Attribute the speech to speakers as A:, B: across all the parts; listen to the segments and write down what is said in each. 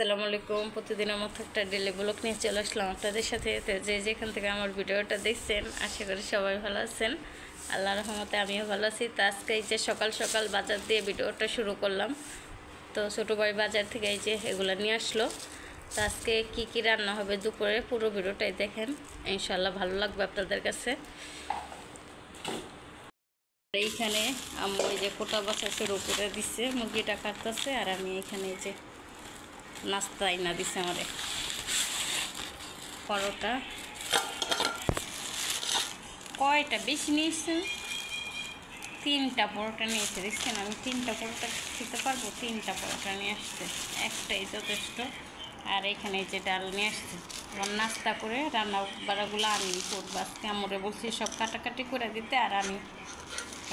A: আসসালামু আলাইকুম। প্রতিদিনের মতো একটা ডেলি ব্লগ নিয়ে চলে আসলাম আপনাদের সাথে। যে যেখান থেকে আমার ভিডিওটা দেখছেন আশা করি সবাই ভালো আছেন। আল্লাহর রহমতে আমিও ভালো আছি। তো আজকে এই যে সকাল সকাল বাজার দিয়ে ভিডিওটা শুরু করলাম। তো ছোটো ভাই বাজার থেকে এই যে এগুলো নিয়ে আসলো। তো আজকে কী কী রান্না হবে দুপুরে পুরো ভিডিওটাই দেখেন, ইনশাল্লাহ ভালো লাগবে আপনাদের কাছে। এইখানে আমি ওই যে কোটা বাছা শুরু করে দিচ্ছে, মুরগিটা কাটতেছে, আর আমি এখানে এই যে নাস্তা আইনা দিছে আমারে পরোটা। কয়টা বেশি নিয়েছে, 3টা পরোটা নিয়েছে। দেখছেন আমি 3টা পরোটা খেতে পারবো, 3টা পরোটা নিয়ে আসছে, একটাই যথেষ্ট। আর এখানে এই যে ডাল নিয়ে আসছে। এবার নাস্তা করে রান্না বাড়াগুলো আমি করবো আজকে। আমরে বলছি সব কাটাকাটি করে দিতে, আর আমি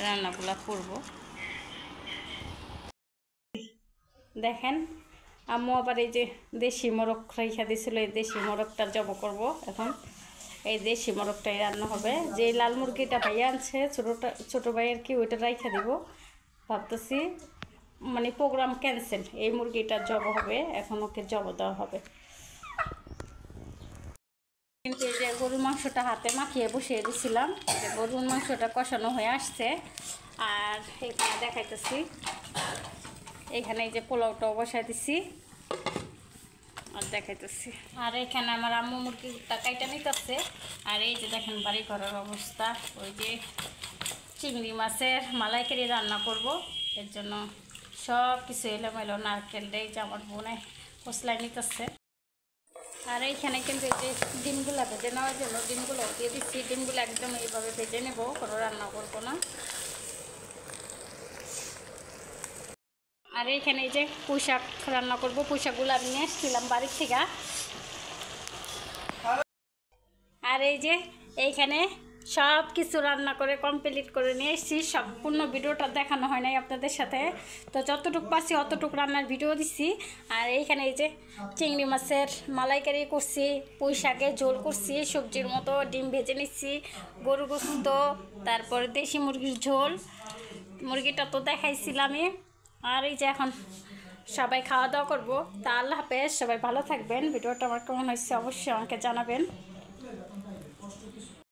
A: রান্নাগুলো করব। দেখেন আম্মু আবার এই যে দেশি মোরগ রেখা দিয়েছিল, এই দেশি মোরগটা জব করব এখন। এই দেশি মোরগটাই রান্না হবে। যে লাল মুরগিটা ভাইয়া আনছে ছোটো ভাই আর কি, ওইটা রাইখা দিব ভাবতেছি। মানে প্রোগ্রাম ক্যান্সেল, এই মুরগিটা জব হবে এখন, ওকে জব দেওয়া হবে। কিন্তু এই যে গরুর মাংসটা হাতে মাখিয়ে বসিয়ে দিয়েছিলাম, গরুর মাংসটা কষানো হয়ে আসছে। আর এখানে দেখাইতেছি, এখানে এই যে পোলাওটাও বসাই দিছি আর দেখাইতেছি। আর এখানে আমার আম্মু মুরগিটা কাইটা নিতেছে। আর এই যে দেখেন বাড়ি ঘরের অবস্থা, ওই যে চিংড়ি মাছের মালাইকারি রান্না করব, এর জন্য সব কিছু এলোমেলো নারকেল এই যে আমার বোনে কসলাই নিতেছে। আর এইখানে কিন্তু এই যে ডিমগুলো ভেজে নেওয়ার জন্য ডিমগুলো দিয়ে দিচ্ছি। ডিমগুলো একদম এইভাবে ভেজে নেব, কোনো রান্না করবো না। আর এইখানে এই যে পুঁইশাক রান্না করবো, পুঁইশাকগুলো আমি নিয়ে এসেছিলাম বাড়ির থেকে। আর এই যে এইখানে সব কিছু রান্না করে কমপ্লিট করে নিয়ে এসেছি। সম্পূর্ণ ভিডিওটা দেখানো হয় নাই আপনাদের সাথে, তো যতটুকু পারছি অতটুকু রান্নার ভিডিও দিচ্ছি। আর এইখানে এই যে চিংড়ি মাছের মালাইকারি করছি, পুঁই শাকের ঝোল করছি সবজির মতো, ডিম ভেজে নিচ্ছি, গরু গোস্ত, তারপরে দেশি মুরগির ঝোল। মুরগিটা তো দেখাইছিলামই। আর এই যে এখন সবাই খাওয়া দাওয়া করবো। তা আল্লাহ হাফেজ, সবাই ভালো থাকবেন। ভিডিওটা আমার কেমন হয়েছে অবশ্যই আমাকে জানাবেন।